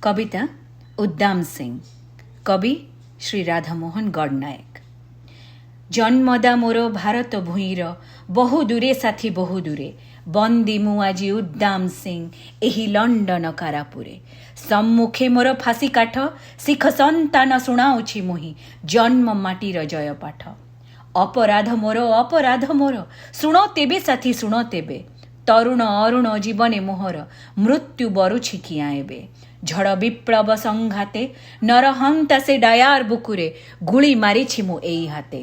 कविता उद्दाम सिंह। कवि श्री राधामोहन गडनायक। जन्मदा मोर भारत भूईर बहु दूरे साथी बहु दूरे बंदी मु आजी उद्दाम सिंह एही लंडन कारापुरे। सम्मुखे मोर फासी काठ शिख संतान शुणाउछि मुहि जन्म माटीर जय पाठ। अपराध मोर शुण तेबे साथी शुण तेबे तरुण अरुण जीवने मोहर मृत्यु बरुछि किया एबे। झड़ विप्लव संघाते नरहंता से डायार बुकुरे गुली मारिछि मु एई हाते।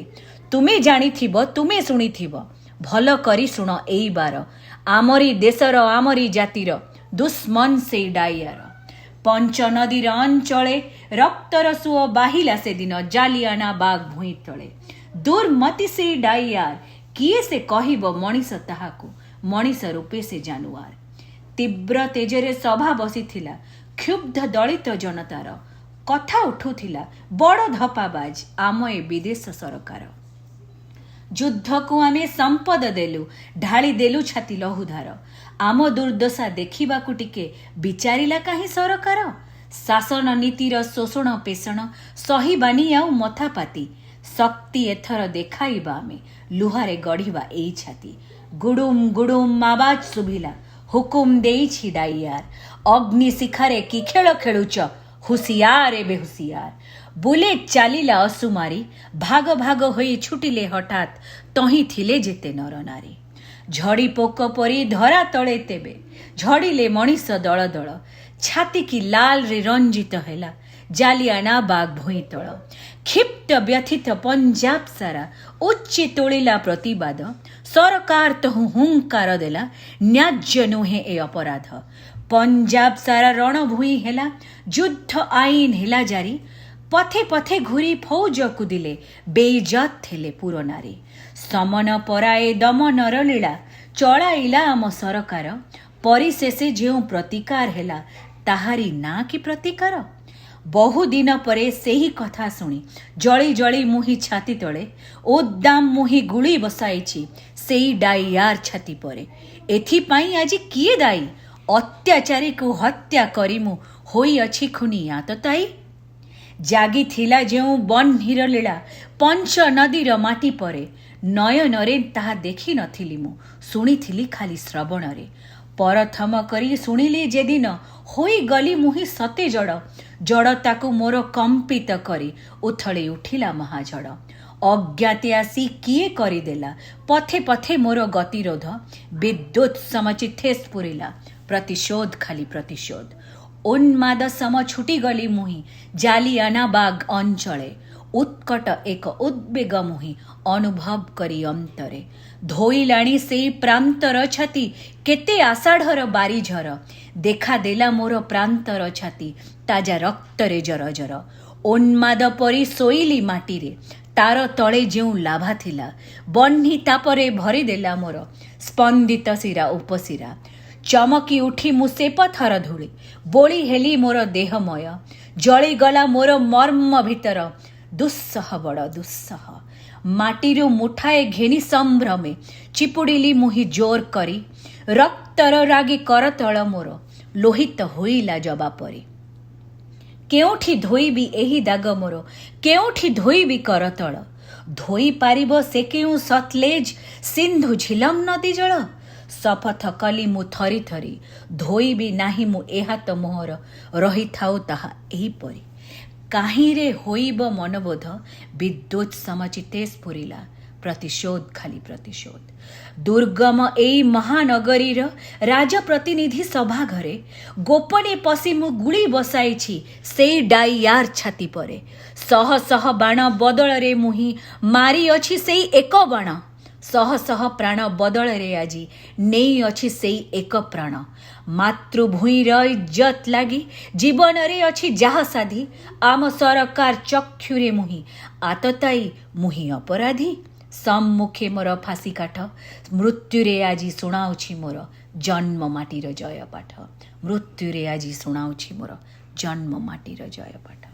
तुमे जानिथिब तुमे शुणिथिब भल करी शुण एई बार आमरी देशर आमरी जातिर दुश्मन से डाइयार। पंच नदीर अंचले रक्तर सुओ बाहिला से दिन जालियाना बाग भुई तले। दुर्मति से डाइयार किए से कहिब मनीष ताहाकु मनीष रूपे से जानुआर। तीव्र तेजरे सभा बसिथिला क्षुब्ध दलित जनतार कथा उठुथिला बड़ धपाबाज आम ए विदेश सरकार। युद्ध को आमे संपद देलु ढाली देलु छाती लहुधार। आम दुर्दशा देखिबाकु टिके विचारिला काहे सरकार। शासन नीतिर शोषण पेषण सहीबानी आउ मथापाती शक्ति एथर देखाइबा आमे लुहारे गढ़िबा एई छाती। गुडुम गुडुम आवाज सुभिला हुकुम देइछि डाइयार। अग्नि शिखारे की खेल खेलुच हुसियार ए बेहुसियार। बुलेट चालिला असुमारी भाग भाग होई छुटिले हठात तही थिले जेते नर नारी। झड़ी पोक परी धरा तले तेबे झड़िले मनीष दल दल छाती की लाल रे रंजित हेला जालियाना बाग भुई तल। क्षिप्त व्यथित पंजाब सारा उच्च तोलिला प्रतिवाद सरकार तहु हुंकार देला न्याज्य नुहे ए अपराध। पंजाब सारा रणभूई हेला युद्ध आईन हेला जारी पथे पथे घुरी फौज कुदिले बेइज्जत थिले पुर नारी। समन पराए दमनर लीला चलाइला आम सरकार परिशेषे जेउ प्रतिकार हेला ताहारी ना कि प्रतिकार। बहु दिन परे सेही कथा शुणी जली जली मुही छाती तले उद्दाम मुही गुली बसाइछि सेई डाइयार छाती परे। एथिपाई आजी किए दायी अत्याचारी को हत्या करी मु होई अछि खुनिया तो ताई। जागी थिला जेउ बन्हीर लीला पंच नदीर माटी परे नयनरे ताहा देखी नथिली मु शुणिथिली खाली श्रवणरे। परथम करी शुणिली जेदिन होई गली मुही सते जड़ जड़ताकु मोर कंपित करी उथळे उठिला महाझड़। अज्ञाते आसी किए करिदेला पथे पथे मोर गतिरोध विद्युत समचिथे स्फुरिला प्रतिशोध खाली प्रतिशोध। उन्माद सम छुटी गली मुही जालियाना बाग अंचले उत्कट एक उद्वेग मुही अनुभव करी अंतरे। धोइलाणी से प्रांतर छाती केते आषाढ़र बारीझर देखा देला मोर प्रांतर छाती ताजा रक्तरे जर जर। उन्माद परी सोइली माटीरे तार तले जेउ लाभा थिला बन्ही तापरे भरी देला मोर स्पंदित शिरा उपशिरा। चमकी उठी मु से पथर धूली बोली हेली मोर देहमय जली गला मोर मर्म भितर दुस्सह बड़ दुस्सह। माटीरू मुठाए घेनी संभ्रमे चिपुड़िली मुही जोर करी रक्तर रागी करतल मोर लोहित होइला जबा परी। केउठी धोइबी एही दाग मोर केउठी धोइबी करतल धोई पारिब से केउ सतलेज सिंधु झिलम नदी जल। शपथ कली मु थरी थरी धोइबी नाही मु एहात मोहर रही थाउ ताहा एही परी। काहीरे होइब मनबोध विद्युत समचिते स्फुरिला प्रतिशोध खाली प्रतिशोध। दुर्गम एई महानगरीर राजप्रतिनिधि सभा घरे गोपने पशि मु गुली बसाइछि सेई डाइयार छाती परे। सह सह बाण बदल रे मुही मारी अछि सेई एक बाण सह सह प्राण बदल रे आजी नेई अछि सेई एक प्राण। मातृभूईर इज्जत लागी जीवन रे अछि जाहा साधी आम सरकार चक्षुरे मुही आतताई मुही अपराधी। सम्मुखे मोर फासी काठ मृत्युरे आजी शुणाउछि मोर जन्म माटीर जय पाठ। मृत्युरे आजी शुणाउछि मोर जन्म माटीर जय पाठ।